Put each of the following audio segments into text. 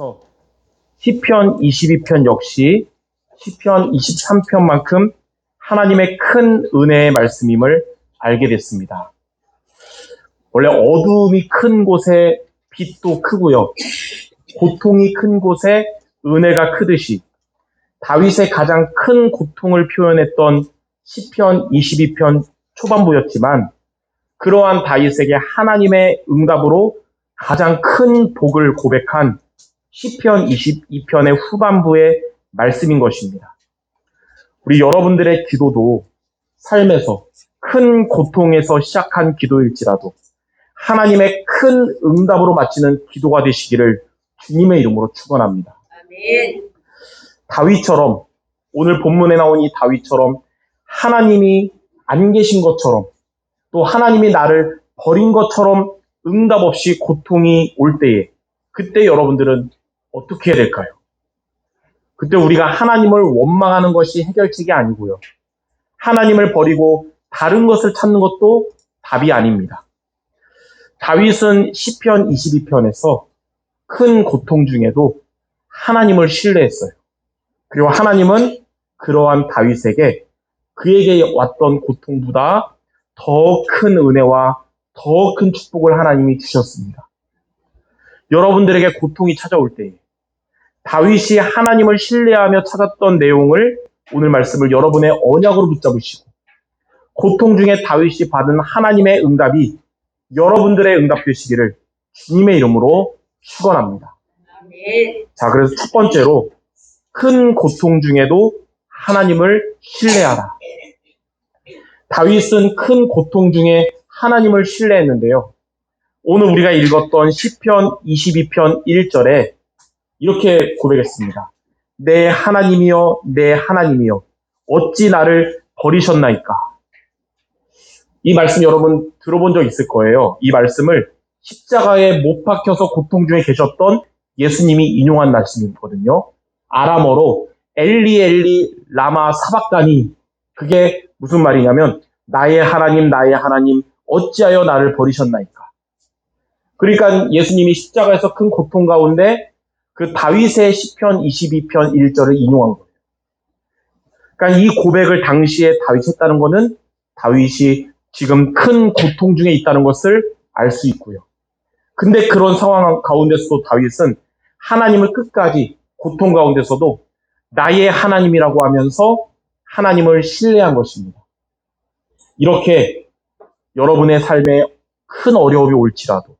중에서 시편 22편 역시 시편 23편만큼 하나님의 큰 은혜의 말씀임을 알게 됐습니다. 원래 어두움이 큰 곳에 빛도 크고요. 고통이 큰 곳에 은혜가 크듯이 다윗의 가장 큰 고통을 표현했던 시편 22편 초반부였지만 그러한 다윗에게 하나님의 응답으로 가장 큰 복을 고백한 시편 22편의 후반부의 말씀인 것입니다. 우리 여러분들의 기도도 삶에서 큰 고통에서 시작한 기도일지라도 하나님의 큰 응답으로 마치는 기도가 되시기를 주님의 이름으로 축원합니다. 아멘. 다윗처럼 오늘 본문에 나온 이 다윗처럼 하나님이 안 계신 것처럼 또 하나님이 나를 버린 것처럼 응답 없이 고통이 올 때에 그때 여러분들은 어떻게 해야 될까요? 그때 우리가 하나님을 원망하는 것이 해결책이 아니고요. 하나님을 버리고 다른 것을 찾는 것도 답이 아닙니다. 다윗은 시편 22편에서 큰 고통 중에도 하나님을 신뢰했어요. 그리고 하나님은 그러한 다윗에게 그에게 왔던 고통보다 더 큰 은혜와 더 큰 축복을 하나님이 주셨습니다. 여러분들에게 고통이 찾아올 때에 다윗이 하나님을 신뢰하며 찾았던 내용을 오늘 말씀을 여러분의 언약으로 붙잡으시고 고통 중에 다윗이 받은 하나님의 응답이 여러분들의 응답 되시기를 주님의 이름으로 축원합니다. 아멘. 자, 그래서 첫 번째로 큰 고통 중에도 하나님을 신뢰하라. 다윗은 큰 고통 중에 하나님을 신뢰했는데요. 오늘 우리가 읽었던 시편 22편 1절에 이렇게 고백했습니다. 내 하나님이여 내 하나님이여 어찌 나를 버리셨나이까. 이 말씀 여러분 들어본 적 있을 거예요. 이 말씀을 십자가에 못 박혀서 고통 중에 계셨던 예수님이 인용한 말씀이거든요. 아람어로 엘리 엘리 라마 사박다니. 그게 무슨 말이냐면 나의 하나님 어찌하여 나를 버리셨나이까. 그러니까 예수님이 십자가에서 큰 고통 가운데 그 다윗의 시편 22편 1절을 인용한 거예요. 그러니까 이 고백을 당시에 다윗이 했다는 것은 다윗이 지금 큰 고통 중에 있다는 것을 알 수 있고요. 근데 그런 상황 가운데서도 다윗은 하나님을 끝까지 고통 가운데서도 나의 하나님이라고 하면서 하나님을 신뢰한 것입니다. 이렇게 여러분의 삶에 큰 어려움이 올지라도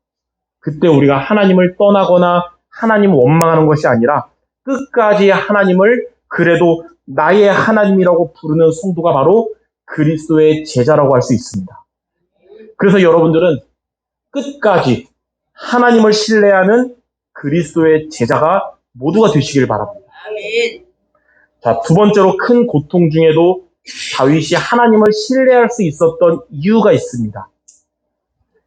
그때 우리가 하나님을 떠나거나 하나님을 원망하는 것이 아니라 끝까지 하나님을 그래도 나의 하나님이라고 부르는 성도가 바로 그리스도의 제자라고 할 수 있습니다. 그래서 여러분들은 끝까지 하나님을 신뢰하는 그리스도의 제자가 모두가 되시길 바랍니다. 아멘. 자, 두 번째로 큰 고통 중에도 다윗이 하나님을 신뢰할 수 있었던 이유가 있습니다.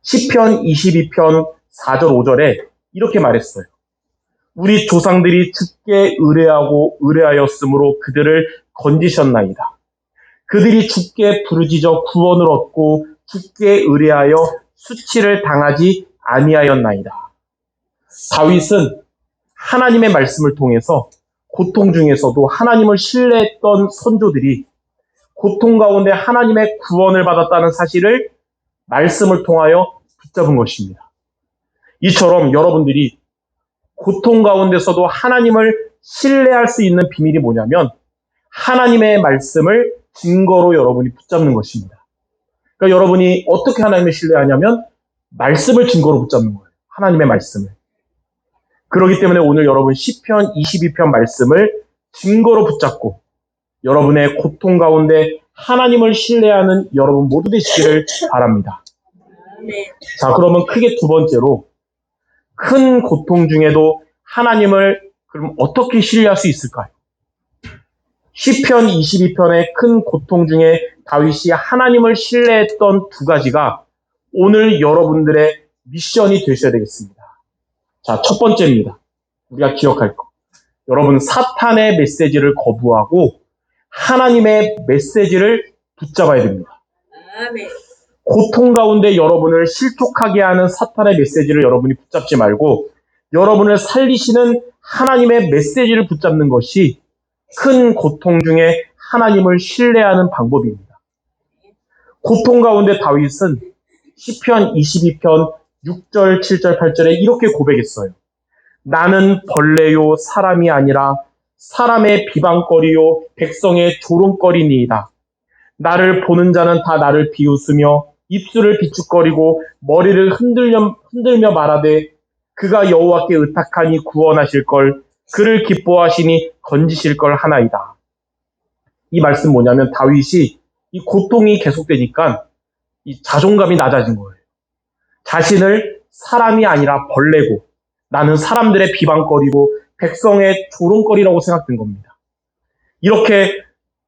시편 22편 4절 5절에 이렇게 말했어요. 우리 조상들이 주께 의뢰하였으므로 그들을 건지셨나이다. 그들이 주께 부르짖어 구원을 얻고 주께 의뢰하여 수치를 당하지 아니하였나이다. 다윗은 하나님의 말씀을 통해서 고통 중에서도 하나님을 신뢰했던 선조들이 고통 가운데 하나님의 구원을 받았다는 사실을 말씀을 통하여 붙잡은 것입니다. 이처럼 여러분들이 고통 가운데서도 하나님을 신뢰할 수 있는 비밀이 뭐냐면 하나님의 말씀을 증거로 여러분이 붙잡는 것입니다. 그러니까 여러분이 어떻게 하나님을 신뢰하냐면 말씀을 증거로 붙잡는 거예요. 하나님의 말씀을. 그렇기 때문에 오늘 여러분 시편 22편 말씀을 증거로 붙잡고 여러분의 고통 가운데 하나님을 신뢰하는 여러분 모두 되시기를 바랍니다. 자, 그러면 크게 두 번째로 큰 고통 중에도 하나님을 그럼 어떻게 신뢰할 수 있을까요? 시편 22편의 큰 고통 중에 다윗이 하나님을 신뢰했던 두 가지가 오늘 여러분들의 미션이 되셔야 되겠습니다. 자, 첫 번째입니다. 우리가 기억할 것. 여러분 사탄의 메시지를 거부하고 하나님의 메시지를 붙잡아야 됩니다. 아멘. 고통 가운데 여러분을 실족하게 하는 사탄의 메시지를 여러분이 붙잡지 말고 여러분을 살리시는 하나님의 메시지를 붙잡는 것이 큰 고통 중에 하나님을 신뢰하는 방법입니다. 고통 가운데 다윗은 시편 22편 6절, 7절, 8절에 이렇게 고백했어요. 나는 벌레요 사람이 아니라 사람의 비방거리요 백성의 조롱거리니이다. 나를 보는 자는 다 나를 비웃으며 입술을 비축거리고 머리를 흔들며 말하되 그가 여호와께 의탁하니 구원하실 걸, 그를 기뻐하시니 건지실 걸 하나이다. 이 말씀 뭐냐면 다윗이 이 고통이 계속되니까 이 자존감이 낮아진 거예요. 자신을 사람이 아니라 벌레고 나는 사람들의 비방거리고 백성의 조롱거리라고 생각된 겁니다. 이렇게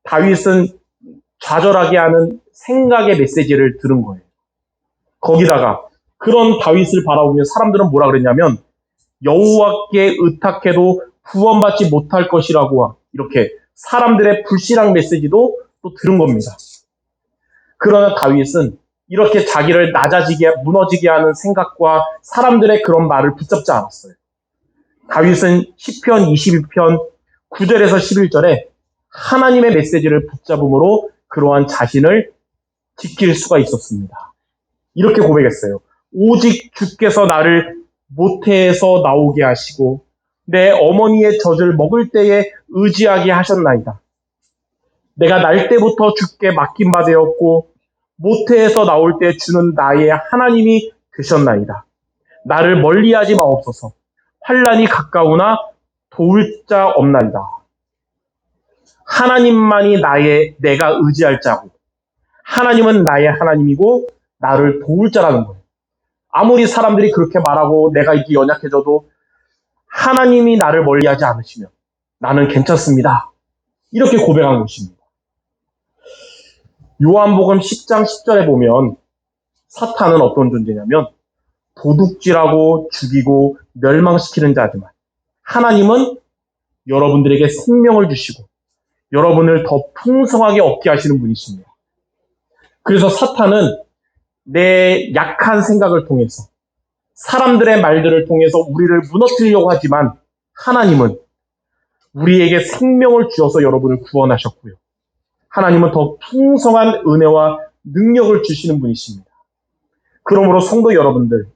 다윗은 좌절하게 하는 생각의 메시지를 들은 거예요. 거기다가 그런 다윗을 바라보며 사람들은 뭐라 그랬냐면 여호와께 의탁해도 구원받지 못할 것이라고 이렇게 사람들의 불신앙 메시지도 또 들은 겁니다. 그러나 다윗은 이렇게 자기를 무너지게 하는 생각과 사람들의 그런 말을 붙잡지 않았어요. 다윗은 시편 22편 9절에서 11절에 하나님의 메시지를 붙잡음으로 그러한 자신을 지킬 수가 있었습니다. 이렇게 고백했어요. 오직 주께서 나를 모태에서 나오게 하시고 내 어머니의 젖을 먹을 때에 의지하게 하셨나이다. 내가 날 때부터 주께 맡긴 바 되었고 모태에서 나올 때 주는 나의 하나님이 되셨나이다. 나를 멀리하지 마옵소서. 환난이 가까우나 도울 자 없나이다. 하나님만이 내가 의지할 자고 하나님은 나의 하나님이고 나를 도울 자라는 거예요. 아무리 사람들이 그렇게 말하고 내가 이렇게 연약해져도 하나님이 나를 멀리하지 않으시면 나는 괜찮습니다. 이렇게 고백한 것입니다. 요한복음 10장 10절에 보면 사탄은 어떤 존재냐면 도둑질하고 죽이고 멸망시키는 자지만 하나님은 여러분들에게 생명을 주시고 여러분을 더 풍성하게 얻게 하시는 분이십니다. 그래서 사탄은 내 약한 생각을 통해서 사람들의 말들을 통해서 우리를 무너뜨리려고 하지만 하나님은 우리에게 생명을 주어서 여러분을 구원하셨고요. 하나님은 더 풍성한 은혜와 능력을 주시는 분이십니다. 그러므로 성도 여러분들,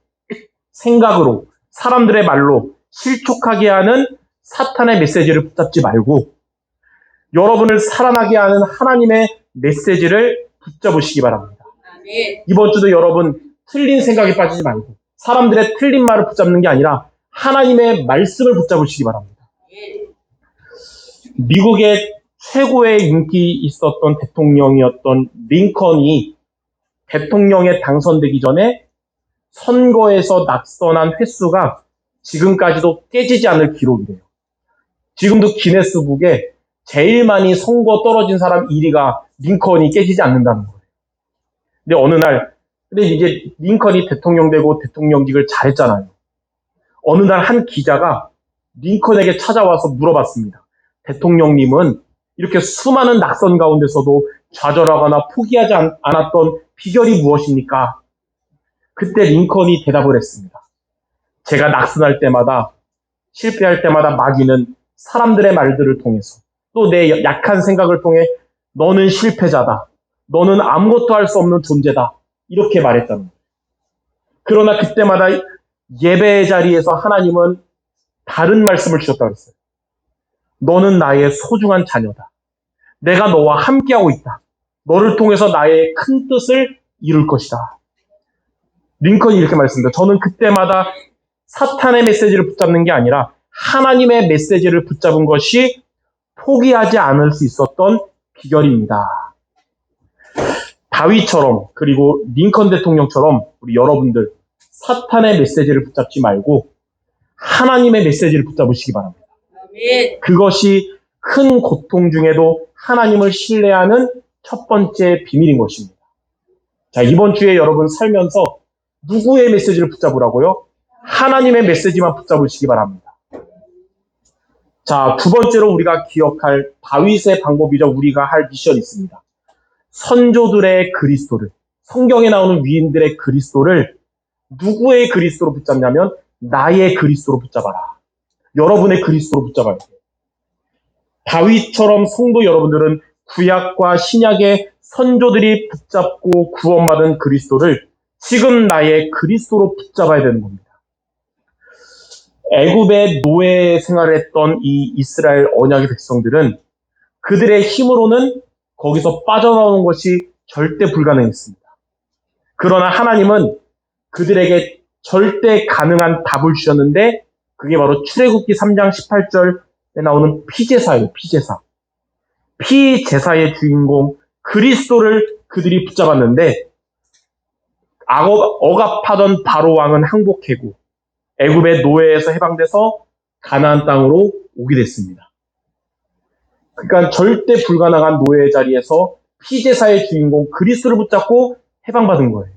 생각으로 사람들의 말로 실족하게 하는 사탄의 메시지를 붙잡지 말고 여러분을 살아나게 하는 하나님의 메시지를 붙잡으시기 바랍니다. 아멘. 이번 주도 여러분 틀린 생각에 빠지지 말고 사람들의 틀린 말을 붙잡는 게 아니라 하나님의 말씀을 붙잡으시기 바랍니다. 미국의 최고의 인기 있었던 대통령이었던 링컨이 대통령에 당선되기 전에 선거에서 낙선한 횟수가 지금까지도 깨지지 않을 기록이래요. 지금도 기네스북에 제일 많이 선거 떨어진 사람 1위가 링컨이 깨지지 않는다는 거예요. 근데 이제 링컨이 대통령 되고 대통령직을 잘했잖아요. 어느 날 한 기자가 링컨에게 찾아와서 물어봤습니다. 대통령님은 이렇게 수많은 낙선 가운데서도 좌절하거나 포기하지 않았던 비결이 무엇입니까? 그때 링컨이 대답을 했습니다. 제가 낙선할 때마다 실패할 때마다 마귀는 사람들의 말들을 통해서 또 내 약한 생각을 통해 너는 실패자다. 너는 아무것도 할 수 없는 존재다. 이렇게 말했다는 거예요. 그러나 그때마다 예배의 자리에서 하나님은 다른 말씀을 주셨다고 했어요. 너는 나의 소중한 자녀다. 내가 너와 함께하고 있다. 너를 통해서 나의 큰 뜻을 이룰 것이다. 링컨이 이렇게 말씀합니다. 저는 그때마다 사탄의 메시지를 붙잡는 게 아니라 하나님의 메시지를 붙잡은 것이 포기하지 않을 수 있었던 비결입니다. 다윗처럼 그리고 링컨 대통령처럼 우리 여러분들 사탄의 메시지를 붙잡지 말고 하나님의 메시지를 붙잡으시기 바랍니다. 아멘. 그것이 큰 고통 중에도 하나님을 신뢰하는 첫 번째 비밀인 것입니다. 자, 이번 주에 여러분 살면서 누구의 메시지를 붙잡으라고요? 하나님의 메시지만 붙잡으시기 바랍니다. 자, 두 번째로 우리가 기억할 다윗의 방법이자 우리가 할 미션이 있습니다. 선조들의 그리스도를, 성경에 나오는 위인들의 그리스도를 누구의 그리스도로 붙잡냐면 나의 그리스도로 붙잡아라. 여러분의 그리스도로 붙잡아야 돼요. 다윗처럼 성도 여러분들은 구약과 신약의 선조들이 붙잡고 구원받은 그리스도를 지금 나의 그리스도로 붙잡아야 되는 겁니다. 애굽의 노예 생활을 했던 이 이스라엘 언약의 백성들은 그들의 힘으로는 거기서 빠져나오는 것이 절대 불가능했습니다. 그러나 하나님은 그들에게 절대 가능한 답을 주셨는데 그게 바로 출애굽기 3장 18절에 나오는 피제사예요. 피제사. 피제사의 주인공 그리스도를 그들이 붙잡았는데 억압하던 바로 왕은 항복하고 애굽의 노예에서 해방돼서 가나안 땅으로 오게 됐습니다. 그러니까 절대 불가능한 노예의 자리에서 피제사의 주인공 그리스도를 붙잡고 해방받은 거예요.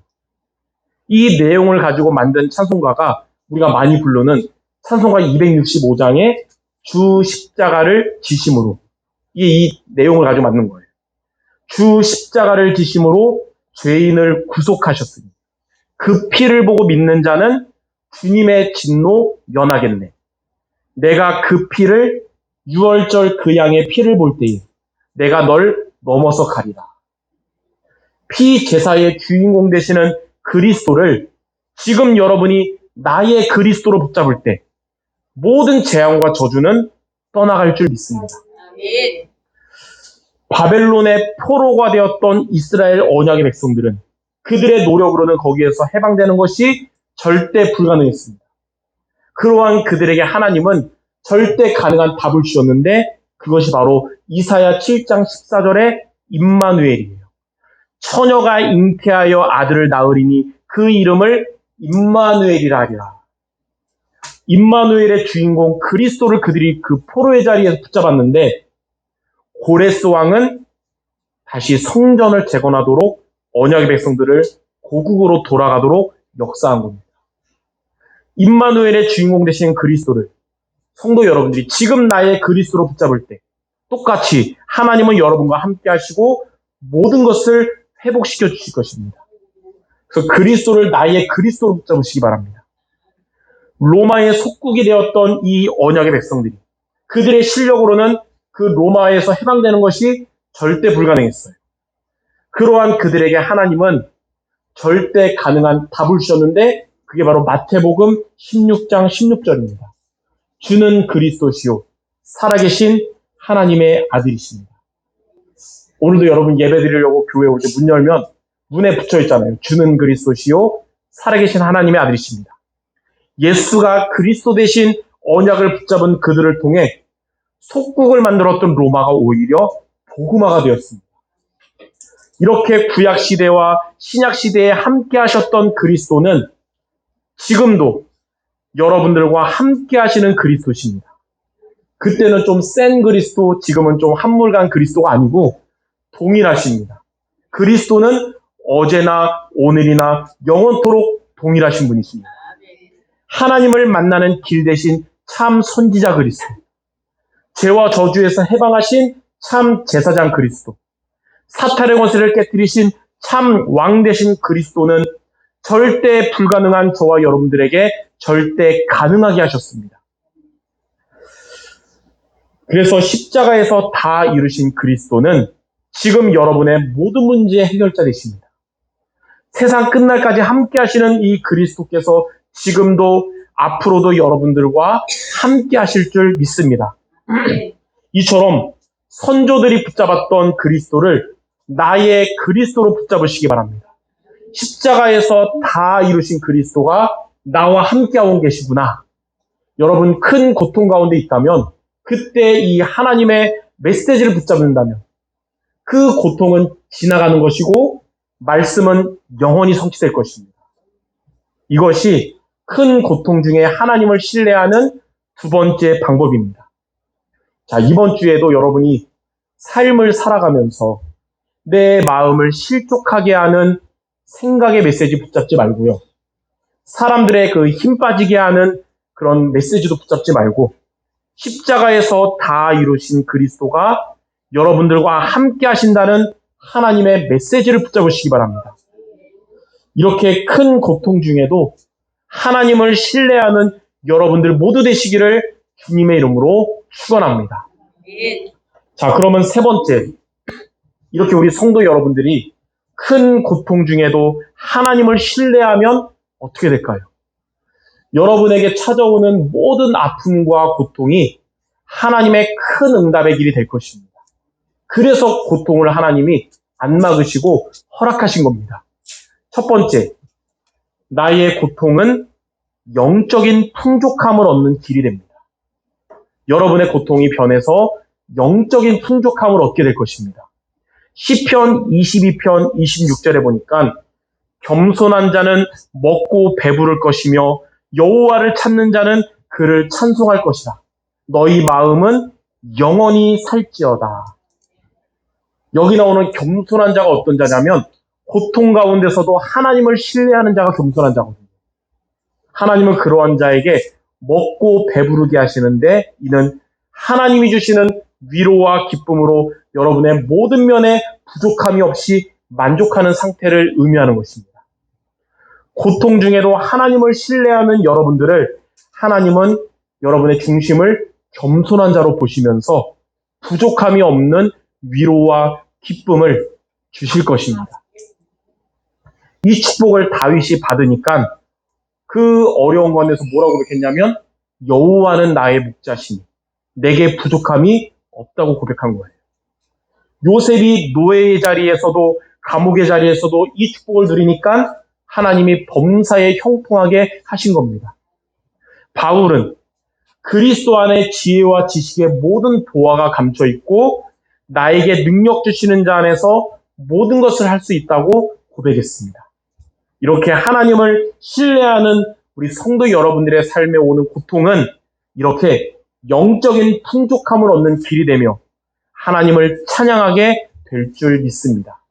이 내용을 가지고 만든 찬송가가 우리가 많이 부르는 찬송가 265장의 주 십자가를 지심으로 이 내용을 가지고 만든 거예요. 주 십자가를 지심으로 죄인을 구속하셨으니 그 피를 보고 믿는 자는 주님의 진노 면하겠네. 내가 그 피를 6월절 그 양의 피를 볼 때에 내가 널 넘어서 가리라. 피제사의 주인공 되시는 그리스도를 지금 여러분이 나의 그리스도로 붙잡을 때 모든 재앙과 저주는 떠나갈 줄 믿습니다. 아멘. 바벨론의 포로가 되었던 이스라엘 언약의 백성들은 그들의 노력으로는 거기에서 해방되는 것이 절대 불가능했습니다. 그러한 그들에게 하나님은 절대 가능한 답을 주셨는데 그것이 바로 이사야 7장 14절의 임마누엘이에요. 처녀가 잉태하여 아들을 낳으리니 그 이름을 임마누엘이라 하리라. 임마누엘의 주인공 그리스도를 그들이 그 포로의 자리에서 붙잡았는데 고레스 왕은 다시 성전을 재건하도록 언약의 백성들을 고국으로 돌아가도록 역사한 겁니다. 임마누엘의 주인공 되신 그리스도를 성도 여러분들이 지금 나의 그리스도로 붙잡을 때 똑같이 하나님은 여러분과 함께 하시고 모든 것을 회복시켜 주실 것입니다. 그래서 그리스도를 나의 그리스도로 붙잡으시기 바랍니다. 로마의 속국이 되었던 이 언약의 백성들이 그들의 실력으로는 그 로마에서 해방되는 것이 절대 불가능했어요. 그러한 그들에게 하나님은 절대 가능한 답을 주셨는데 그게 바로 마태복음 16장 16절입니다. 주는 그리스도시요 살아계신 하나님의 아들이십니다. 오늘도 여러분 예배 드리려고 교회 올 때 문 열면 문에 붙여 있잖아요. 주는 그리스도시요 살아계신 하나님의 아들이십니다. 예수가 그리스도 대신 언약을 붙잡은 그들을 통해 속국을 만들었던 로마가 오히려 복음화가 되었습니다. 이렇게 구약 시대와 신약 시대에 함께 하셨던 그리스도는 지금도 여러분들과 함께 하시는 그리스도십니다. 그때는 좀 센 그리스도, 지금은 좀 한물간 그리스도가 아니고 동일하십니다. 그리스도는 어제나 오늘이나 영원토록 동일하신 분이십니다. 하나님을 만나는 길 대신 참 선지자 그리스도, 죄와 저주에서 해방하신 참 제사장 그리스도, 사탄의 권세를 깨뜨리신 참 왕 되신 그리스도는 절대 불가능한 저와 여러분들에게 절대 가능하게 하셨습니다. 그래서 십자가에서 다 이루신 그리스도는 지금 여러분의 모든 문제의 해결자 되십니다. 세상 끝날까지 함께 하시는 이 그리스도께서 지금도 앞으로도 여러분들과 함께 하실 줄 믿습니다. 이처럼 선조들이 붙잡았던 그리스도를 나의 그리스도로 붙잡으시기 바랍니다. 십자가에서 다 이루신 그리스도가 나와 함께하고 계시구나. 여러분 큰 고통 가운데 있다면 그때 이 하나님의 메시지를 붙잡는다면 그 고통은 지나가는 것이고 말씀은 영원히 성취될 것입니다. 이것이 큰 고통 중에 하나님을 신뢰하는 두 번째 방법입니다. 자, 이번 주에도 여러분이 삶을 살아가면서 내 마음을 실족하게 하는 생각의 메시지 붙잡지 말고요. 사람들의 그 힘 빠지게 하는 그런 메시지도 붙잡지 말고 십자가에서 다 이루신 그리스도가 여러분들과 함께 하신다는 하나님의 메시지를 붙잡으시기 바랍니다. 이렇게 큰 고통 중에도 하나님을 신뢰하는 여러분들 모두 되시기를 주님의 이름으로 축원합니다. 아멘. 자, 그러면 세 번째. 이렇게 우리 성도 여러분들이 큰 고통 중에도 하나님을 신뢰하면 어떻게 될까요? 여러분에게 찾아오는 모든 아픔과 고통이 하나님의 큰 응답의 길이 될 것입니다. 그래서 고통을 하나님이 안 막으시고 허락하신 겁니다. 첫 번째, 나의 고통은 영적인 풍족함을 얻는 길이 됩니다. 여러분의 고통이 변해서 영적인 풍족함을 얻게 될 것입니다. 시편 22편 26절에 보니까 겸손한 자는 먹고 배부를 것이며 여호와를 찾는 자는 그를 찬송할 것이다. 너희 마음은 영원히 살지어다. 여기 나오는 겸손한 자가 어떤 자냐면 고통 가운데서도 하나님을 신뢰하는 자가 겸손한 자거든요. 하나님은 그러한 자에게 먹고 배부르게 하시는데 이는 하나님이 주시는 위로와 기쁨으로 여러분의 모든 면에 부족함이 없이 만족하는 상태를 의미하는 것입니다. 고통 중에도 하나님을 신뢰하는 여러분들을 하나님은 여러분의 중심을 겸손한 자로 보시면서 부족함이 없는 위로와 기쁨을 주실 것입니다. 이 축복을 다윗이 받으니까 그 어려운 가운데서 뭐라고 고백했냐면 여호와는 나의 목자시니 내게 부족함이 없다고 고백한 거예요. 요셉이 노예의 자리에서도 감옥의 자리에서도 이 축복을 누리니까 하나님이 범사에 형통하게 하신 겁니다. 바울은 그리스도 안에 지혜와 지식의 모든 보화가 감춰 있고 나에게 능력 주시는 자 안에서 모든 것을 할 수 있다고 고백했습니다. 이렇게 하나님을 신뢰하는 우리 성도 여러분들의 삶에 오는 고통은 이렇게 영적인 풍족함을 얻는 길이 되며 하나님을 찬양하게 될 줄 믿습니다.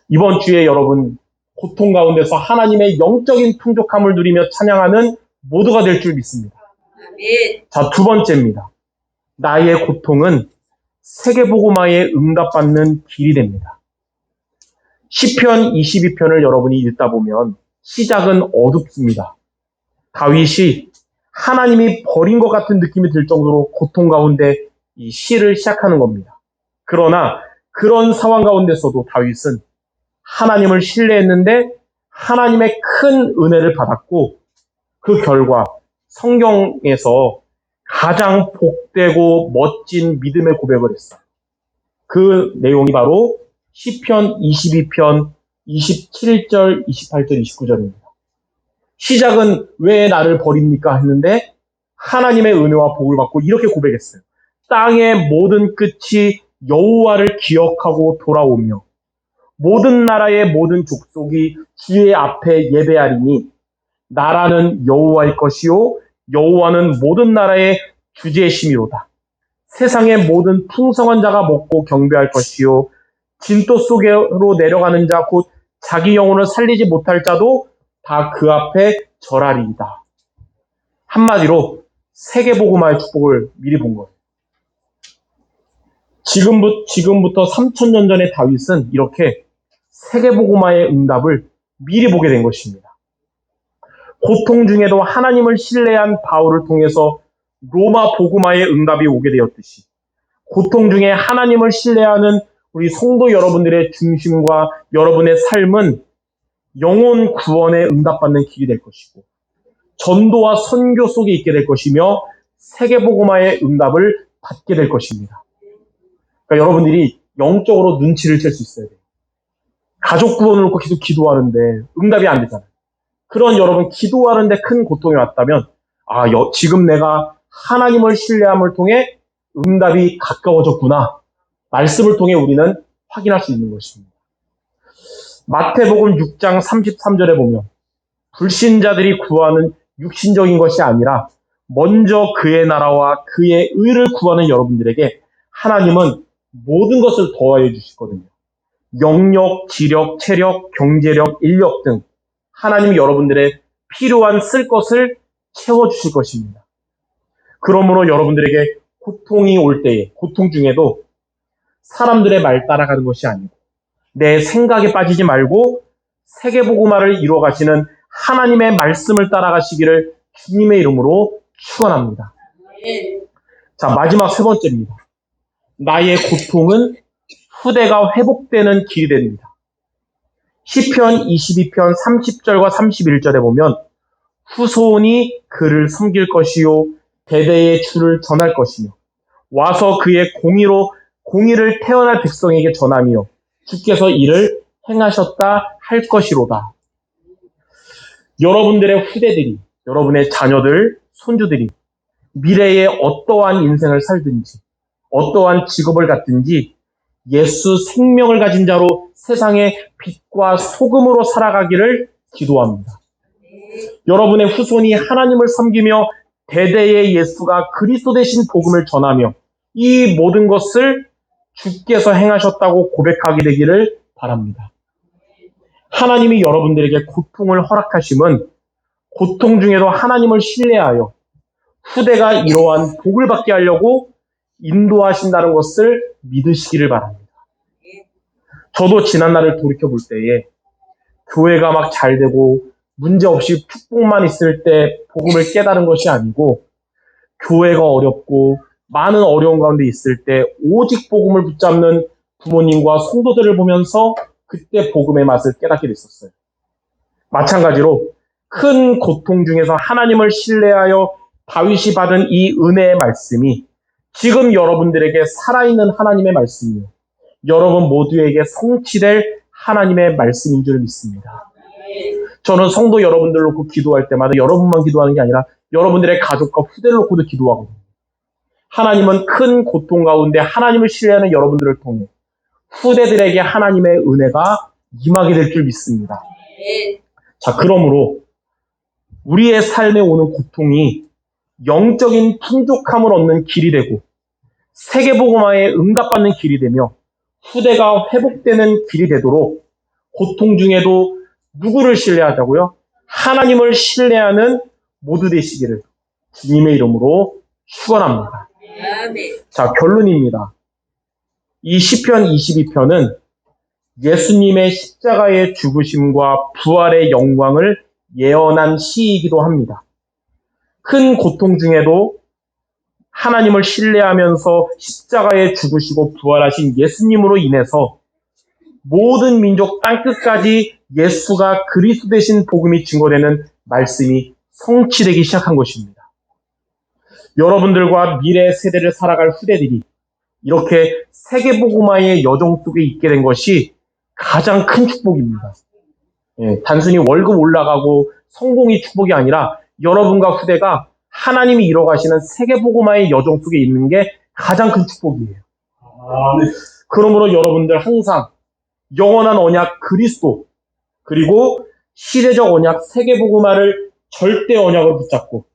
이번 주에 여러분 고통 가운데서 하나님의 영적인 풍족함을 누리며 찬양하는 모두가 될 줄 믿습니다. 아멘. 자, 두 번째입니다. 나의 고통은 세계복음화에 응답받는 길이 됩니다. 시편 22편을 여러분이 읽다 보면 시작은 어둡습니다. 다윗이 하나님이 버린 것 같은 느낌이 들 정도로 고통 가운데 이 시를 시작하는 겁니다. 그러나 그런 상황 가운데서도 다윗은 하나님을 신뢰했는데 하나님의 큰 은혜를 받았고 그 결과 성경에서 가장 복되고 멋진 믿음의 고백을 했어요. 그 내용이 바로 시편 22편 27절, 28절, 29절입니다. 시작은 왜 나를 버립니까? 했는데 하나님의 은혜와 복을 받고 이렇게 고백했어요. 땅의 모든 끝이 여호와를 기억하고 돌아오며 모든 나라의 모든 족속이 주의 앞에 예배하리니 나라는 여호와의 것이요 여호와는 모든 나라의 주제심이로다. 세상의 모든 풍성한 자가 먹고 경배할 것이요 진토 속으로 내려가는 자 곧 자기 영혼을 살리지 못할 자도 다 그 앞에 절하리이다. 한마디로 세계복음화의 축복을 미리 본 거예요. 지금부터 3000년 전의 다윗은 이렇게 세계복음화의 응답을 미리 보게 된 것입니다. 고통 중에도 하나님을 신뢰한 바울을 통해서 로마 복음화의 응답이 오게 되었듯이 고통 중에 하나님을 신뢰하는 우리 성도 여러분들의 중심과 여러분의 삶은 영혼 구원에 응답받는 길이 될 것이고 전도와 선교 속에 있게 될 것이며 세계복음화의 응답을 받게 될 것입니다. 그러니까 여러분들이 영적으로 눈치를 챌 수 있어야 돼요. 가족 구원을 놓고 계속 기도하는데 응답이 안 되잖아요. 그런 여러분 기도하는데 큰 고통이 왔다면 지금 내가 하나님을 신뢰함을 통해 응답이 가까워졌구나. 말씀을 통해 우리는 확인할 수 있는 것입니다. 마태복음 6장 33절에 보면 불신자들이 구하는 육신적인 것이 아니라 먼저 그의 나라와 그의 의를 구하는 여러분들에게 하나님은 모든 것을 더하여 주시거든요. 영력, 지력, 체력, 경제력, 인력 등 하나님이 여러분들의 필요한 쓸 것을 채워주실 것입니다. 그러므로 여러분들에게 고통이 올 때에 고통 중에도 사람들의 말 따라가는 것이 아니고 내 생각에 빠지지 말고 세계복음화를 이루어가시는 하나님의 말씀을 따라가시기를 주님의 이름으로 축원합니다. 자, 마지막 세 번째입니다. 나의 고통은 후대가 회복되는 길이 됩니다. 시편 22편 30절과 31절에 보면 후손이 그를 섬길 것이요 대대의 주를 전할 것이며 와서 그의 공의를 태어날 백성에게 전하며 주께서 이를 행하셨다 할 것이로다. 여러분들의 후대들이, 여러분의 자녀들, 손주들이 미래에 어떠한 인생을 살든지 어떠한 직업을 갖든지 예수 생명을 가진 자로 세상의 빛과 소금으로 살아가기를 기도합니다. 여러분의 후손이 하나님을 섬기며 대대의 예수가 그리스도 되신 복음을 전하며 이 모든 것을 주께서 행하셨다고 고백하게 되기를 바랍니다. 하나님이 여러분들에게 고통을 허락하심은 고통 중에도 하나님을 신뢰하여 후대가 이러한 복을 받게 하려고 인도하신다는 것을 믿으시기를 바랍니다. 저도 지난날을 돌이켜 볼 때에 교회가 막 잘 되고 문제없이 축복만 있을 때 복음을 깨달은 것이 아니고 교회가 어렵고 많은 어려운 가운데 있을 때 오직 복음을 붙잡는 부모님과 성도들을 보면서 그때 복음의 맛을 깨닫게 됐었어요. 마찬가지로 큰 고통 중에서 하나님을 신뢰하여 다윗이 받은 이 은혜의 말씀이 지금 여러분들에게 살아있는 하나님의 말씀이요. 여러분 모두에게 성취될 하나님의 말씀인 줄 믿습니다. 저는 성도 여러분들 놓고 기도할 때마다 여러분만 기도하는 게 아니라 여러분들의 가족과 후대를 놓고도 기도하거든요. 하나님은 큰 고통 가운데 하나님을 신뢰하는 여러분들을 통해 후대들에게 하나님의 은혜가 임하게 될 줄 믿습니다. 자, 그러므로 우리의 삶에 오는 고통이 영적인 풍족함을 얻는 길이 되고 세계복음화에 응답받는 길이 되며 후대가 회복되는 길이 되도록 고통 중에도 누구를 신뢰하자고요? 하나님을 신뢰하는 모두 되시기를 주님의 이름으로 축원합니다. 자, 결론입니다. 이 시편 22편은 예수님의 십자가의 죽으심과 부활의 영광을 예언한 시이기도 합니다. 큰 고통 중에도 하나님을 신뢰하면서 십자가에 죽으시고 부활하신 예수님으로 인해서 모든 민족 땅끝까지 예수가 그리스도 되신 복음이 증거되는 말씀이 성취되기 시작한 것입니다. 여러분들과 미래 세대를 살아갈 후대들이 이렇게 세계복음화의 여정 속에 있게 된 것이 가장 큰 축복입니다. 단순히 월급 올라가고 성공이 축복이 아니라 여러분과 후대가 하나님이 이뤄가시는 세계복음화의 여정 속에 있는 게 가장 큰 축복이에요. 그러므로 여러분들 항상 영원한 언약 그리스도 그리고 시대적 언약 세계복음화를 절대 언약으로 붙잡고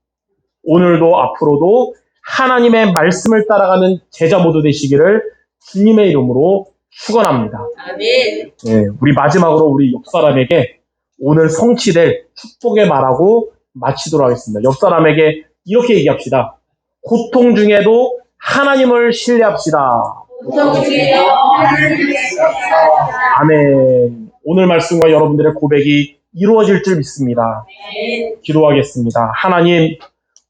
오늘도 앞으로도 하나님의 말씀을 따라가는 제자 모두 되시기를 주님의 이름으로 축원합니다. 아멘. 우리 마지막으로 우리 옆사람에게 오늘 성취될 축복의 말하고 마치도록 하겠습니다. 옆사람에게 이렇게 얘기합시다. 고통 중에도 하나님을 신뢰합시다. 아멘. 오늘 말씀과 여러분들의 고백이 이루어질 줄 믿습니다. 기도하겠습니다. 하나님,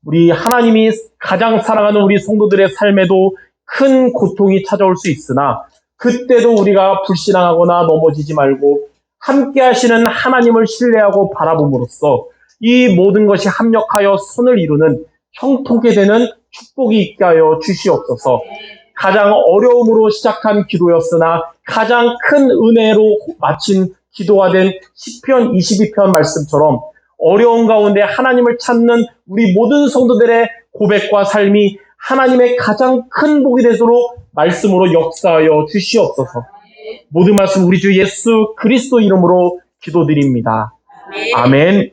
우리 하나님이 가장 사랑하는 우리 성도들의 삶에도 큰 고통이 찾아올 수 있으나 그때도 우리가 불신앙하거나 넘어지지 말고 함께 하시는 하나님을 신뢰하고 바라봄으로써 이 모든 것이 합력하여 선을 이루는 형통케 되는 축복이 있게 하여 주시옵소서. 가장 어려움으로 시작한 기도였으나 가장 큰 은혜로 마친 기도가 된 시편 22편 말씀처럼 어려운 가운데 하나님을 찾는 우리 모든 성도들의 고백과 삶이 하나님의 가장 큰 복이 되도록 말씀으로 역사하여 주시옵소서. 모든 말씀 우리 주 예수 그리스도 이름으로 기도드립니다. 아멘.